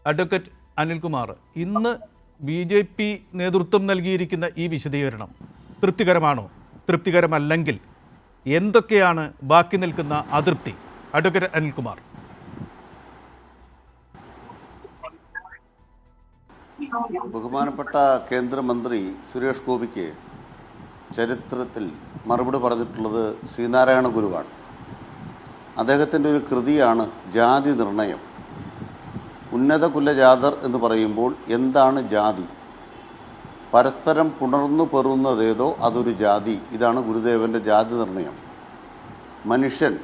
Advocate Anilkumar, ഇന്ന് BJP നേതൃത്വം നൽകിയിരിക്കുന്ന ഈ വിശദീകരണം തൃപ്തികരമാണോ? തൃപ്തികരമല്ലെങ്കിൽ എന്തൊക്കെയാണ് ബാക്കി നിൽക്കുന്ന അതൃപ്തി? അഡ്വക്കേറ്റ് അനിൽകുമാർ. ബഹുമാനപ്പെട്ട കേന്ദ്രമന്ത്രി സുരേഷ് ഗോപിക്ക് ചരിത്രത്തിൽ മറുപടി പറഞ്ഞിട്ടുള്ളത് ശ്രീനാരായണ ഗുരുവാണ്. അദ്ദേഹത്തിൻ്റെ ഒരു കൃതിയാണ് ജാതി നിർണയം. ഉന്നത കുലജാതർ എന്ന് പറയുമ്പോൾ എന്താണ് ജാതി? പരസ്പരം പുണർന്നു പെറുന്നതേതോ അതൊരു ജാതി. ഇതാണ് ഗുരുദേവൻ്റെ ജാതി നിർണയം. മനുഷ്യൻ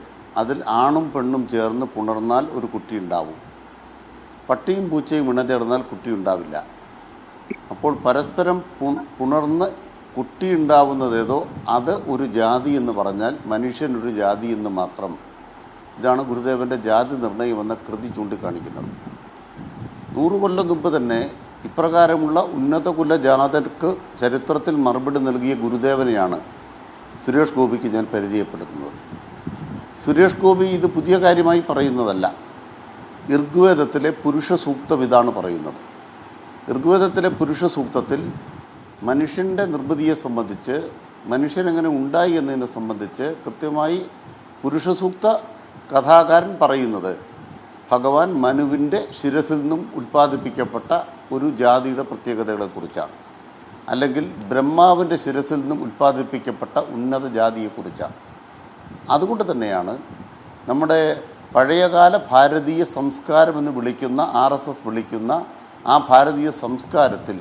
അതിൽ ആണും പെണ്ണും ചേർന്ന് പുണർന്നാൽ ഒരു കുട്ടി ഉണ്ടാവും. പട്ടിയും പൂച്ചയും ഇണചേർന്നാൽ കുട്ടി ഉണ്ടാവില്ല. അപ്പോൾ പരസ്പരം പുണർന്ന് കുട്ടി ഉണ്ടാവുന്നതേതോ അത് ഒരു ജാതി എന്ന് പറഞ്ഞാൽ മനുഷ്യനൊരു ജാതി എന്ന് മാത്രം. ഇതാണ് ഗുരുദേവൻ്റെ ജാതി നിർണയം എന്ന കൃതി ചൂണ്ടിക്കാണിക്കുന്നത്. 100 കൊല്ലം മുമ്പ് തന്നെ ഇപ്രകാരമുള്ള ഉന്നത കുലജാതർക്ക് ചരിത്രത്തിൽ മറുപടി നൽകിയ ഗുരുദേവനെയാണ് സുരേഷ് ഗോപിക്ക് ഞാൻ പരിചയപ്പെടുത്തുന്നത്. സുരേഷ് ഗോപി ഇത് പുതിയ കാര്യമായി പറയുന്നതല്ല. ഋഗ്വേദത്തിലെ പുരുഷ സൂക്തം ഇതാണ് പറയുന്നത്. ഋഗ്വേദത്തിലെ പുരുഷ സൂക്തത്തിൽ മനുഷ്യൻ്റെ നിർമ്മിതിയെ സംബന്ധിച്ച്, മനുഷ്യനെങ്ങനെ ഉണ്ടായി എന്നതിനെ സംബന്ധിച്ച് കൃത്യമായി പുരുഷ സൂക്ത കഥാകാരൻ പറയുന്നത് ഭഗവാൻ മനുവിൻ്റെ ശിരസിൽ നിന്നും ഉൽപ്പാദിപ്പിക്കപ്പെട്ട ഒരു ജാതിയുടെ പ്രത്യേകതകളെക്കുറിച്ചാണ്, അല്ലെങ്കിൽ ബ്രഹ്മാവിൻ്റെ ശിരസിൽ നിന്നും ഉൽപ്പാദിപ്പിക്കപ്പെട്ട ഉന്നത ജാതിയെക്കുറിച്ചാണ്. അതുകൊണ്ട് തന്നെയാണ് നമ്മുടെ പഴയകാല ഭാരതീയ സംസ്കാരം എന്ന് വിളിക്കുന്ന RSS വിളിക്കുന്ന ആ ഭാരതീയ സംസ്കാരത്തിൽ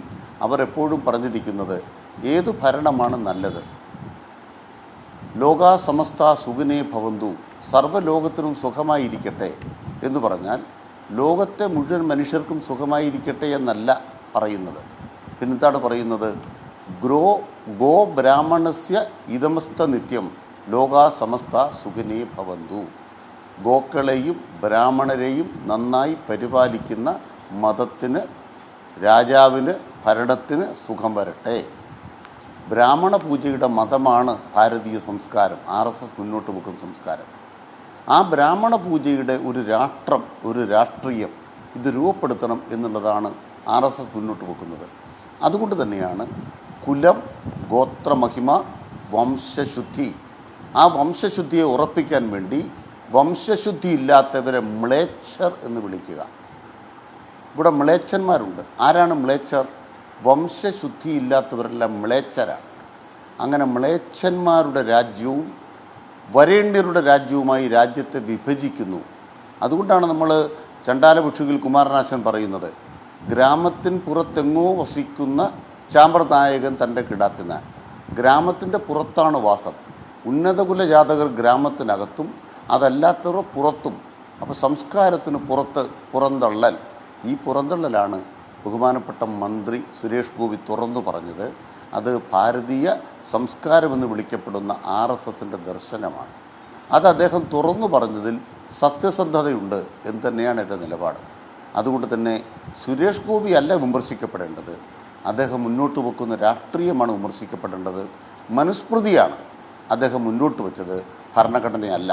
അവർ എപ്പോഴും പറഞ്ഞിരിക്കുന്നത് ഏതു ഭരണമാണ് നല്ലത്? ലോകാ സമസ്ത സുഖിനേ ഭവന്തു, സർവ്വലോകത്തിനും സുഖമായിരിക്കട്ടെ എന്ന് പറഞ്ഞാൽ ലോകത്തെ മുഴുവൻ മനുഷ്യർക്കും സുഖമായിരിക്കട്ടെ എന്നല്ല പറയുന്നത്. പിന്നെന്താണ് പറയുന്നത്? ഗോ ബ്രാഹ്മണസ്യ ഇതമസ്ത നിത്യം ലോകാ സമസ്ത സുഖിനേ ഭവന്തു. ഗോക്കളെയും ബ്രാഹ്മണരെയും നന്നായി പരിപാലിക്കുന്ന മതത്തിന്, രാജാവിന്, ഭരണത്തിന് സുഖം വരട്ടെ. ബ്രാഹ്മണ പൂജയുടെ മതമാണ് ഭാരതീയ സംസ്കാരം, RSS മുന്നോട്ട് വെക്കുന്ന സംസ്കാരം. ആ ബ്രാഹ്മണ പൂജയുടെ ഒരു രാഷ്ട്രം, ഒരു രാഷ്ട്രീയം ഇത് രൂപപ്പെടുത്തണം എന്നുള്ളതാണ് RSS മുന്നോട്ട് വെക്കുന്നത്. അതുകൊണ്ട് തന്നെയാണ് കുലം, ഗോത്രമഹിമ, വംശശുദ്ധി, ആ വംശശുദ്ധിയെ ഉറപ്പിക്കാൻ വേണ്ടി വംശശുദ്ധി ഇല്ലാത്തവരെ മ്ലേച്ഛർ എന്ന് വിളിക്കുക. ഇവിടെ മ്ലേച്ഛന്മാരുണ്ട്. ആരാണ് മ്ലേച്ഛർ? വംശശുദ്ധി ഇല്ലാത്തവരെല്ലാം മ്ലേച്ഛരാണ്. അങ്ങനെ മ്ലേച്ഛന്മാരുടെ രാജ്യവും വരേണ്യരുടെ രാജ്യവുമായി രാജ്യത്തെ വിഭജിക്കുന്നു. അതുകൊണ്ടാണ് നമ്മൾ ചണ്ടാലഭിക്ഷുകിൽ കുമാരനാശൻ പറയുന്നത്, ഗ്രാമത്തിന് പുറത്തെങ്ങോ വസിക്കുന്ന ചാമ്പ്രനായകൻ തൻ്റെ കിടാത്തിനാൻ. ഗ്രാമത്തിൻ്റെ പുറത്താണ് വാസം. ഉന്നത കുലജാതകർ ഗ്രാമത്തിനകത്തും അതല്ലാത്തവർ പുറത്തും. അപ്പോൾ സംസ്കാരത്തിന് പുറന്തള്ളൽ. ഈ പുറന്തള്ളലാണ് ബഹുമാനപ്പെട്ട മന്ത്രി സുരേഷ് ഗോപി തുറന്നു പറഞ്ഞത്. അത് ഭാരതീയ സംസ്കാരമെന്ന് വിളിക്കപ്പെടുന്ന RSSൻ്റെ ദർശനമാണ്. അത് അദ്ദേഹം തുറന്നു പറഞ്ഞതിൽ സത്യസന്ധതയുണ്ട് എന്ന് തന്നെയാണ് എൻ്റെ നിലപാട്. അതുകൊണ്ട് തന്നെ സുരേഷ് ഗോപി അല്ല വിമർശിക്കപ്പെടേണ്ടത്, അദ്ദേഹം മുന്നോട്ട് വെക്കുന്ന രാഷ്ട്രീയമാണ് വിമർശിക്കപ്പെടേണ്ടത്. മനുസ്മൃതിയാണ് അദ്ദേഹം മുന്നോട്ട് വെച്ചത്, ഭരണഘടനയല്ല.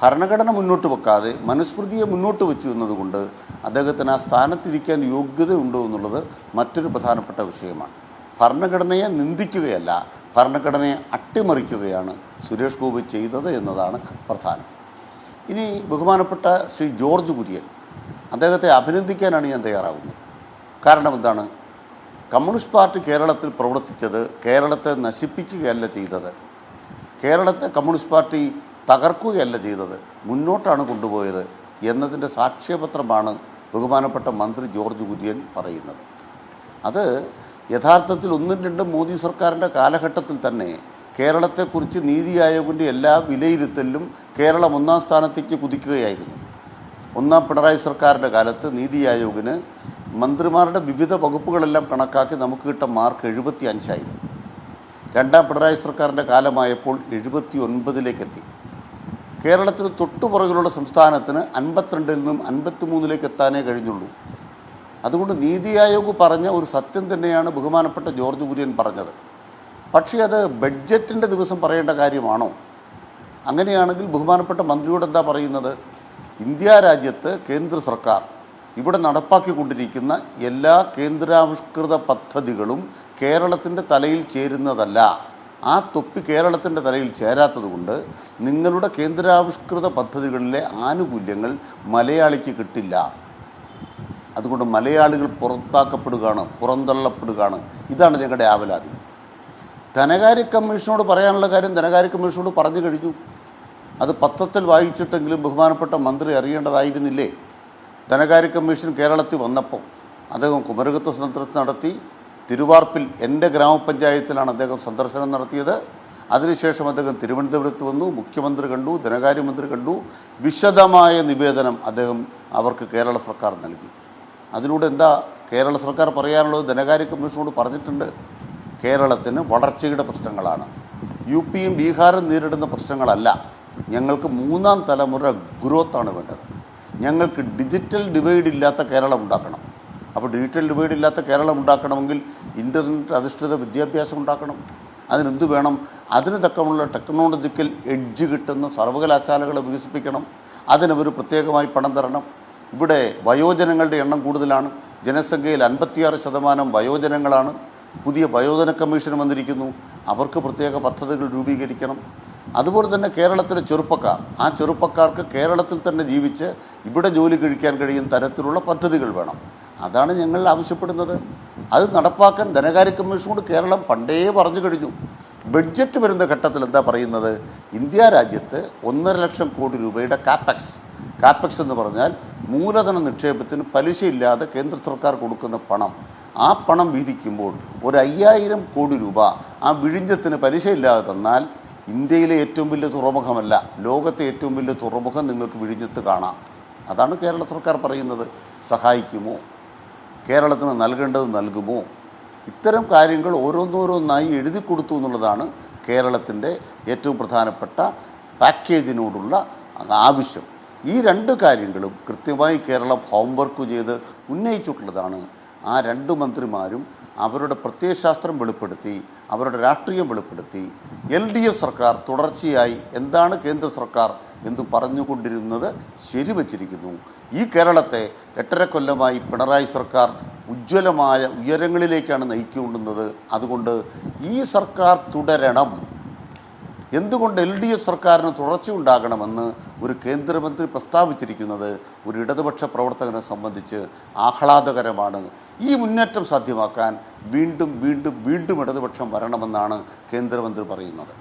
ഭരണഘടന മുന്നോട്ട് വെക്കാതെ മനുസ്മൃതിയെ മുന്നോട്ട് വെച്ചു എന്നതുകൊണ്ട് അദ്ദേഹത്തിന് ആ സ്ഥാനത്തിരിക്കാൻ യോഗ്യതയുണ്ടോ എന്നുള്ളത് മറ്റൊരു പ്രധാനപ്പെട്ട വിഷയമാണ്. ഭരണഘടനയെ നിന്ദിക്കുകയല്ല, ഭരണഘടനയെ അട്ടിമറിക്കുകയാണ് സുരേഷ് ഗോപി ചെയ്തത് എന്നതാണ് പ്രധാനം. ഇനി ബഹുമാനപ്പെട്ട ശ്രീ ജോർജ് കുര്യൻ, അദ്ദേഹത്തെ അഭിനന്ദിക്കാനാണ് ഞാൻ തയ്യാറാകുന്നത്. കാരണം എന്താണ്? കമ്മ്യൂണിസ്റ്റ് പാർട്ടി കേരളത്തിൽ പ്രവർത്തിച്ചത് കേരളത്തെ നശിപ്പിക്കുകയല്ല ചെയ്തത്, കേരളത്തെ കമ്മ്യൂണിസ്റ്റ് പാർട്ടി തകർക്കുകയല്ല ചെയ്തത്, മുന്നോട്ടാണ് കൊണ്ടുപോയത് എന്നതിൻ്റെ സാക്ഷ്യപത്രമാണ് ബഹുമാനപ്പെട്ട മന്ത്രി ജോർജ് കുര്യൻ പറയുന്നത്. അത് യഥാർത്ഥത്തിൽ 1-2 മോദി സർക്കാരിൻ്റെ കാലഘട്ടത്തിൽ തന്നെ കേരളത്തെക്കുറിച്ച് നീതി ആയോഗിൻ്റെ എല്ലാ വിലയിരുത്തലിലും കേരളം 1-ാം സ്ഥാനത്തേക്ക് കുതിക്കുകയായിരുന്നു. 1-ാം പിണറായി സർക്കാരിൻ്റെ കാലത്ത് നീതി ആയോഗിന് മന്ത്രിമാരുടെ വിവിധ വകുപ്പുകളെല്ലാം കണക്കാക്കി നമുക്ക് കിട്ടിയ മാർക്ക് 75 ആയിരുന്നു. 2-ാം പിണറായി സർക്കാരിൻ്റെ കാലമായപ്പോൾ 79-ലേക്ക് എത്തി. കേരളത്തിൽ തൊട്ടുപുറകിലുള്ള സംസ്ഥാനത്തിന് 52-ൽ നിന്നും 53-ലേക്ക് എത്താനേ കഴിഞ്ഞുള്ളൂ. അതുകൊണ്ട് നീതി ആയോഗ് പറഞ്ഞ ഒരു സത്യം തന്നെയാണ് ബഹുമാനപ്പെട്ട ജോർജ് കുര്യൻ പറഞ്ഞത്. പക്ഷേ അത് ബഡ്ജറ്റിൻ്റെ ദിവസം പറയേണ്ട കാര്യമാണോ? അങ്ങനെയാണെങ്കിൽ ബഹുമാനപ്പെട്ട മന്ത്രിയോട് എന്താ പറയുന്നത്? ഇന്ത്യ രാജ്യത്ത് കേന്ദ്ര സർക്കാർ ഇവിടെ നടപ്പാക്കിക്കൊണ്ടിരിക്കുന്ന എല്ലാ കേന്ദ്രാവിഷ്കൃത പദ്ധതികളും കേരളത്തിൻ്റെ തലയിൽ ചേരുന്നതല്ല. ആ തൊപ്പി കേരളത്തിൻ്റെ തലയിൽ ചേരാത്തതുകൊണ്ട് നിങ്ങളുടെ കേന്ദ്രാവിഷ്കൃത പദ്ധതികളിലെ ആനുകൂല്യങ്ങൾ മലയാളിക്ക് കിട്ടില്ല. അതുകൊണ്ട് മലയാളികൾ പുറന്തള്ളപ്പെടുകയാണ്. ഇതാണ് ഞങ്ങളുടെ ആവലാതി. ധനകാര്യ കമ്മീഷനോട് പറയാനുള്ള കാര്യം ധനകാര്യ കമ്മീഷനോട് പറഞ്ഞു കഴിഞ്ഞു. അത് പത്രത്തിൽ വായിച്ചിട്ടെങ്കിലും ബഹുമാനപ്പെട്ട മന്ത്രി അറിയേണ്ടതായിരുന്നില്ലേ? ധനകാര്യ കമ്മീഷൻ കേരളത്തിൽ വന്നപ്പോൾ അദ്ദേഹം കുമരകത്ത് സന്ദർശനം നടത്തി. തിരുവാർപ്പിൽ എൻ്റെ ഗ്രാമപഞ്ചായത്തിലാണ് അദ്ദേഹം സന്ദർശനം നടത്തിയത്. അതിനുശേഷം അദ്ദേഹം തിരുവനന്തപുരത്ത് വന്നു, മുഖ്യമന്ത്രി കണ്ടു, ധനകാര്യമന്ത്രി കണ്ടു. വിശദമായ നിവേദനം അദ്ദേഹം അവർക്ക് കേരള സർക്കാർ നൽകി. അതിലൂടെ എന്താ കേരള സർക്കാർ പറയാനുള്ളത്? ധനകാര്യ കമ്മീഷനോട് പറഞ്ഞിട്ടുണ്ട്, കേരളത്തിന് വളർച്ചയുടെ പ്രശ്നങ്ങളാണ്, യും ബീഹാറും നേരിടുന്ന പ്രശ്നങ്ങളല്ല. ഞങ്ങൾക്ക് മൂന്നാം തലമുറ ഗ്രോത്താണ് വേണ്ടത്. ഞങ്ങൾക്ക് ഡിജിറ്റൽ ഡിവൈഡ് ഇല്ലാത്ത കേരളം ഉണ്ടാക്കണം. അപ്പോൾ ഡിജിറ്റൽ ഡിവൈഡ് ഇല്ലാത്ത കേരളം ഉണ്ടാക്കണമെങ്കിൽ ഇൻ്റർനെറ്റ് അധിഷ്ഠിത വിദ്യാഭ്യാസം ഉണ്ടാക്കണം. അതിനെന്ത് വേണം? അതിന് തക്കമുള്ള ടെക്നോളജിക്കൽ എഡ്ജ് കിട്ടുന്ന സർവകലാശാലകളെ വികസിപ്പിക്കണം. അതിനവർ പ്രത്യേകമായി പണം തരണം. ഇവിടെ വയോജനങ്ങളുടെ എണ്ണം കൂടുതലാണ്. ജനസംഖ്യയിൽ 56% വയോജനങ്ങളാണ്. പുതിയ വയോജന കമ്മീഷൻ വന്നിരിക്കുന്നു. അവർക്ക് പ്രത്യേക പദ്ധതികൾ രൂപീകരിക്കണം. അതുപോലെ തന്നെ കേരളത്തിലെ ചെറുപ്പക്കാർ, ആ ചെറുപ്പക്കാർക്ക് കേരളത്തിൽ തന്നെ ജീവിച്ച് ഇവിടെ ജോലി കഴിക്കാൻ കഴിയുന്ന തരത്തിലുള്ള പദ്ധതികൾ വേണം. അതാണ് ഞങ്ങൾ ആവശ്യപ്പെടുന്നത്. അത് നടപ്പാക്കാൻ ധനകാര്യ കമ്മീഷനോട് കേരളം പണ്ടേ പറഞ്ഞു കഴിഞ്ഞു. ബഡ്ജറ്റ് വരുന്ന ഘട്ടത്തിൽ എന്താ പറയുന്നത്? ഇന്ത്യ രാജ്യത്ത് 1.5 ലക്ഷം കോടി രൂപയുടെ കാപ്പക്സ് എന്ന് പറഞ്ഞാൽ മൂലധന നിക്ഷേപത്തിന് പലിശയില്ലാതെ കേന്ദ്ര സർക്കാർ കൊടുക്കുന്ന പണം. ആ പണം വീതിക്കുമ്പോൾ 5000 കോടി രൂപ ആ വിഴിഞ്ഞത്തിന് പലിശയില്ലാതെ തന്നാൽ ഇന്ത്യയിലെ ഏറ്റവും വലിയ തുറമുഖമല്ല, ലോകത്തെ ഏറ്റവും വലിയ തുറമുഖം നിങ്ങൾക്ക് വിഴിഞ്ഞത്ത് കാണാം. അതാണ് കേരള സർക്കാർ പറയുന്നത്. സഹായിക്കുമോ? കേരളത്തിന് നൽകേണ്ടത് നൽകുമോ? ഇത്തരം കാര്യങ്ങൾ ഓരോന്നോരോന്നായി എഴുതി കൊടുത്തു എന്നുള്ളതാണ് കേരളത്തിൻ്റെ ഏറ്റവും പ്രധാനപ്പെട്ട പാക്കേജിനോടുള്ള ആവശ്യം. ഈ രണ്ട് കാര്യങ്ങളും കൃത്യമായി കേരളം ഹോംവർക്ക് ചെയ്ത് ഉന്നയിച്ചിട്ടുള്ളതാണ്. ആ രണ്ട് മന്ത്രിമാരും അവരുടെ പ്രത്യയശാസ്ത്രം വെളിപ്പെടുത്തി, അവരുടെ രാഷ്ട്രീയം വെളിപ്പെടുത്തി. LDF സർക്കാർ തുടർച്ചയായി എന്താണ് കേന്ദ്ര സർക്കാർ എന്ന് പറഞ്ഞുകൊണ്ടിരുന്നത് ശരിവച്ചിരിക്കുന്നു. ഈ കേരളത്തെ 8.5 കൊല്ലമായി പിണറായി സർക്കാർ ഉജ്ജ്വലമായ ഉയരങ്ങളിലേക്കാണ് നയിക്കൊണ്ടുന്നത്. അതുകൊണ്ട് ഈ സർക്കാർ തുടരണം. എന്തുകൊണ്ട് LDF സർക്കാരിന് തുടർച്ചയുണ്ടാകണമെന്ന് ഒരു കേന്ദ്രമന്ത്രി പ്രസ്താവിച്ചിരിക്കുന്നത് ഒരു ഇടതുപക്ഷ പ്രവർത്തകനെ സംബന്ധിച്ച് ആഹ്ലാദകരമാണ്. ഈ മുന്നേറ്റം സാധ്യമാക്കാൻ വീണ്ടും ഇടതുപക്ഷം വരണമെന്നാണ് കേന്ദ്രമന്ത്രി പറയുന്നത്.